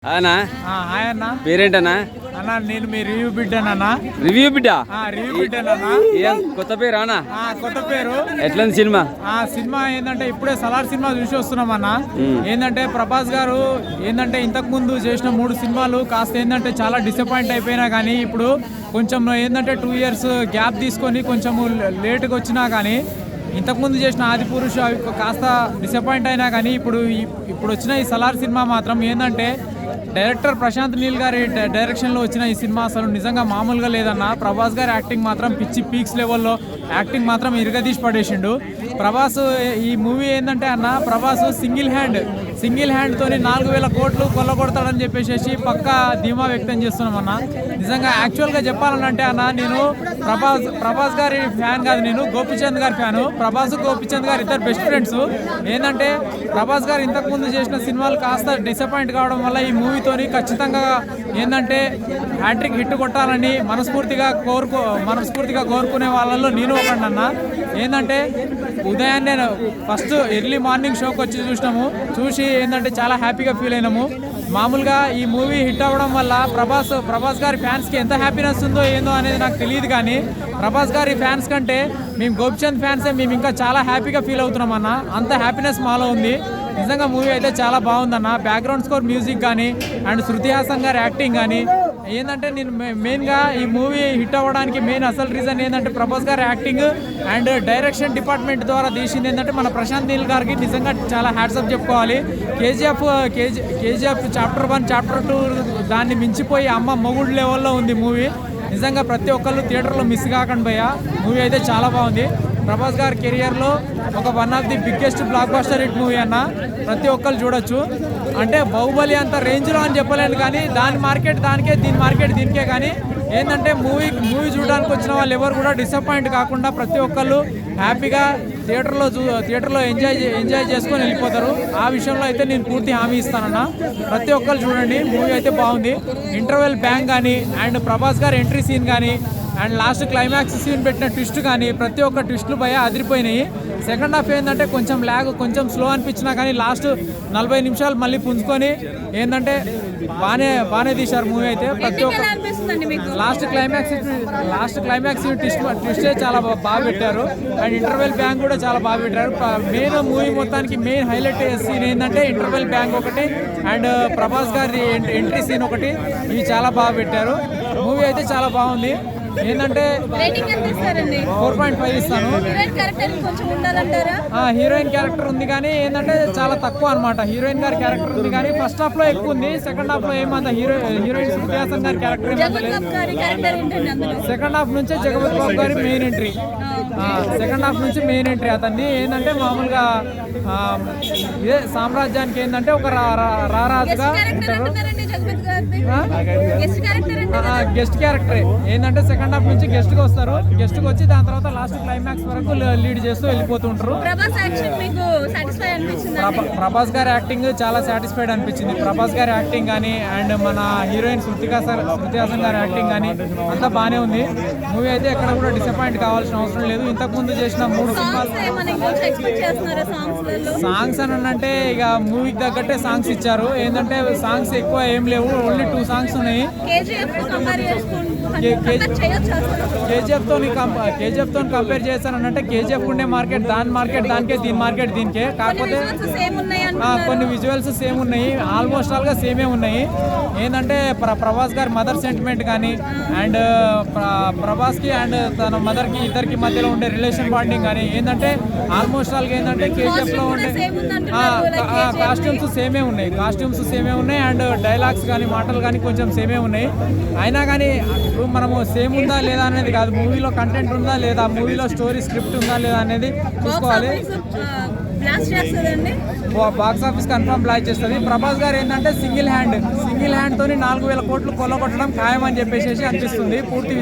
అన్నా హాయ్ అన్న. పేరేంటన్నా? అన్న నేను మీ రివ్యూ బిడ్డనన్నా. రివ్యూ బిడ్డ? రివ్యూ బిడ్డనన్నా. ఏం కొత్త పేరు అన్నా? కొత్త పేరు. ఎట్లా సినిమా? సినిమా ఏంటంటే ఇప్పుడే సలార్ సినిమా చూసి వస్తున్నాం అన్న. ఏంటంటే ప్రభాస్ గారు ఏంటంటే ఇంతకు ముందు చేసిన 3 సినిమాలు కాస్త ఏంటంటే చాలా డిసప్పాయింట్ అయిపోయినా కానీ ఇప్పుడు కొంచెం ఏంటంటే 2 years గ్యాప్ తీసుకొని కొంచెం లేట్గా వచ్చినా కానీ ఇంతకుముందు చేసిన ఆదిపురుషు అవి కాస్త డిసప్పాయింట్ అయినా కానీ ఇప్పుడు వచ్చిన ఈ సలార్ సినిమా మాత్రం ఏంటంటే డైరెక్టర్ ప్రశాంత్ నీల్ గారి డైరెక్షన్లో వచ్చిన ఈ సినిమా అసలు నిజంగా మామూలుగా లేదన్న. ప్రభాస్ గారి యాక్టింగ్ మాత్రం పిచ్చి పీక్స్ లెవెల్లో యాక్టింగ్ మాత్రం ఇరగదీసి పడేసిండు. ప్రభాస్ ఈ మూవీ ఏంటంటే అన్న, ప్రభాస్ సింగిల్ హ్యాండ్తోని 4,000 కోట్లు కొల్లగొడతాడని చెప్పేసి పక్కా ధీమా వ్యక్తం చేస్తున్నాం అన్న. నిజంగా యాక్చువల్గా చెప్పాలంటే అన్న, నేను ప్రభాస్ గారి ఫ్యాన్ కాదు, నేను గోపీచంద్ గారి ఫ్యాను. ప్రభాస్ గోపీచంద్ గారు ఇద్దరు బెస్ట్ ఫ్రెండ్స్. ఏంటంటే ప్రభాస్ గారు ఇంతకుముందు చేసిన సినిమాలు కాస్త డిసప్పాయింట్ కావడం వల్ల ఈ మూవీతోని ఖచ్చితంగా ఏంటంటే హ్యాట్రిక్ హిట్ కొట్టాలని మనస్ఫూర్తిగా కోరుకునే వాళ్ళల్లో నేను ఒకడినన్నా. ఏంటంటే ఉదయాన్నే ఫస్ట్ ఎర్లీ మార్నింగ్ షోకి వచ్చి చూసి ఏంటంటే చాలా హ్యాపీగా ఫీల్ అయినాము. మామూలుగా ఈ మూవీ హిట్ అవ్వడం వల్ల ప్రభాస్ గారి ఫ్యాన్స్కి ఎంత హ్యాపీనెస్ ఉందో ఏందో అనేది నాకు తెలియదు, కానీ ప్రభాస్ గారి ఫ్యాన్స్ కంటే మేము గోపిచంద్ ఫ్యాన్సే మేము ఇంకా చాలా హ్యాపీగా ఫీల్ అవుతున్నాం అన్న. అంత హ్యాపీనెస్ మాలో ఉంది. నిజంగా మూవీ అయితే చాలా బాగుందన్న. బ్యాక్గ్రౌండ్ స్కోర్, మ్యూజిక్ కానీ అండ్ శృతి హాసన్ గారి యాక్టింగ్ కానీ ఏంటంటే నేను మెయిన్గా ఈ మూవీ హిట్ అవ్వడానికి మెయిన్ అసలు రీజన్ ఏంటంటే ప్రభాస్ గారి యాక్టింగ్ అండ్ డైరెక్షన్ డిపార్ట్మెంట్ ద్వారా తీసింది ఏంటంటే మన ప్రశాంత్ నీల్ గారికి నిజంగా చాలా హ్యాట్సప్ చెప్పుకోవాలి. కేజీఎఫ్ చాప్టర్ 1 చాప్టర్ 2 దాన్ని మించిపోయి అమ్మ మొగుడు లెవెల్లో ఉంది మూవీ. నిజంగా ప్రతి ఒక్కళ్ళు థియేటర్లో మిస్ కాకండి భయ్య. మూవీ అయితే చాలా బాగుంది. ప్రభాస్ గారి కెరియర్లో ఒక one of the biggest block buster hit movie అన్న. ప్రతి ఒక్కరు చూడొచ్చు. అంటే బాహుబలి అంత రేంజ్లో అని చెప్పలేను, కానీ దాని మార్కెట్ దానికే, దీని మార్కెట్ దీనికే. కానీ ఏంటంటే మూవీ చూడడానికి వచ్చిన వాళ్ళు ఎవరు కూడా డిసప్పాయింట్ కాకుండా ప్రతి ఒక్కళ్ళు హ్యాపీగా థియేటర్లో ఎంజాయ్ చేసుకొని వెళ్ళిపోతారు. ఆ విషయంలో అయితే నేను పూర్తి హామీ ఇస్తానన్నా. ప్రతి ఒక్కరు చూడండి, మూవీ అయితే బాగుంది. ఇంటర్వెల్ బ్యాంగ్ కానీ అండ్ ప్రభాస్ గారి ఎంట్రీ సీన్ కానీ అండ్ లాస్ట్ క్లైమాక్స్ సీన్ పెట్టిన ట్విస్ట్ కానీ ప్రతి ఒక్క ట్విస్టులు భయ అదిరిపోయినాయి. సెకండ్ హాఫ్ ఏంటంటే కొంచెం స్లో అనిపించినా కానీ లాస్ట్ 40 నిమిషాలు మళ్ళీ పుంజుకొని ఏంటంటే బాగానే తీశారు మూవీ అయితే. ప్రతి ఒక్క లాస్ట్ క్లైమాక్స్ ట్విస్టే చాలా బాగా పెట్టారు. అండ్ ఇంటర్వెల్ బ్యాంక్ కూడా చాలా బాగా పెట్టారు. మెయిన్ మూవీ మొత్తానికి మెయిన్ హైలైట్ సీన్ ఏంటంటే ఇంటర్వెల్ బ్యాంక్ ఒకటి అండ్ ప్రభాస్ గారి ఎంట్రీ సీన్ ఒకటి, ఇవి చాలా బాగా పెట్టారు. మూవీ అయితే చాలా బాగుంది. ఏంటంటే 4.5 ఇస్తాను. హీరోయిన్ క్యారెక్టర్ ఉంది కానీ ఏంటంటే చాలా తక్కువ అనమాట. హీరోయిన్ గారి క్యారెక్టర్ ఉంది కానీ ఫస్ట్ హాఫ్ లో ఎక్కువ ఉంది. సెకండ్ హాఫ్ లో ఏమంత హీరోయిన్ శృతి హాసన్ గారి క్యారెక్టర్ ఏమంత లేదు. సెకండ్ హాఫ్ నుంచే జగపతి బాబు గారి మెయిన్ ఎంట్రీ. అతన్ని ఏంటంటే మామూలుగా ఇదే సామ్రాజ్యానికి ఏంటంటే ఒక రారాజుగా ఉంటారు. గెస్ట్ క్యారెక్టర్ ఏంటంటే సెకండ్ హాఫ్ నుంచి గెస్ట్గా వస్తారు. గెస్ట్కి వచ్చి దాని తర్వాత లాస్ట్ క్లైమాక్స్ వరకు లీడ్ చేస్తూ వెళ్ళిపోతుంటారు. ప్రభాస్ గారి యాక్టింగ్ చాలా సాటిస్ఫైడ్ అనిపించింది. ప్రభాస్ గారి యాక్టింగ్ కానీ అండ్ మన హీరోయిన్ శృతి హాసన్ గారి యాక్టింగ్ కానీ అంతా బాగానే ఉంది. మూవీ అయితే ఎక్కడ కూడా డిసప్పాయింట్ కావాల్సిన అవసరం లేదు. ఇంతకుముందు చేసిన 3 సినిమాలు సాంగ్స్ అని అంటే ఇక మూవీకి తగ్గట్టే సాంగ్స్ ఇచ్చారు. ఏంటంటే సాంగ్స్ ఎక్కువ ఏం లేవు, ఓన్లీ 2 సాంగ్స్ ఉన్నాయి. కేజీఎఫ్ తో కంపేర్ చేశానంటే కేజీఎఫ్ ఉండే మార్కెట్ దానికే, దీని మార్కెట్ దీనికే. కాకపోతే కొన్ని విజువల్స్ సేమ్ ఉన్నాయి, ఆల్మోస్ట్ ఆల్గా సేమే ఉన్నాయి. ఏంటంటే ప్రభాస్ గారి మదర్ సెంటిమెంట్ కానీ అండ్ ప్రభాస్కి అండ్ తన మదర్కి ఇద్దరికి మధ్యలో ఉండే రిలేషన్ బాండింగ్ కానీ ఏంటంటే ఆల్మోస్ట్ ఆల్గా ఏంటంటే కేజీఎఫ్లో ఉండే కాస్ట్యూమ్స్ సేమే ఉన్నాయి అండ్ డైలాగ్స్ కానీ మాటలు కానీ కొంచెం సేమే ఉన్నాయి. అయినా కానీ ఇప్పుడు మనము సేమ్ ఉందా లేదా అనేది కాదు, మూవీలో కంటెంట్ ఉందా లేదా, మూవీలో స్టోరీ స్క్రిప్ట్ ఉందా లేదా అనేది చూసుకోవాలి. బాక్స్ ఆఫీస్ కన్ఫర్మ్ బ్లాక్ చేస్తుంది. ప్రభాస్ గారు ఏంటంటే సింగిల్ హ్యాండ్ తోని 4,000 కోట్లు కొల్లగొట్టడం ఖాయమని చెప్పేసి అనిపిస్తుంది. పూర్తి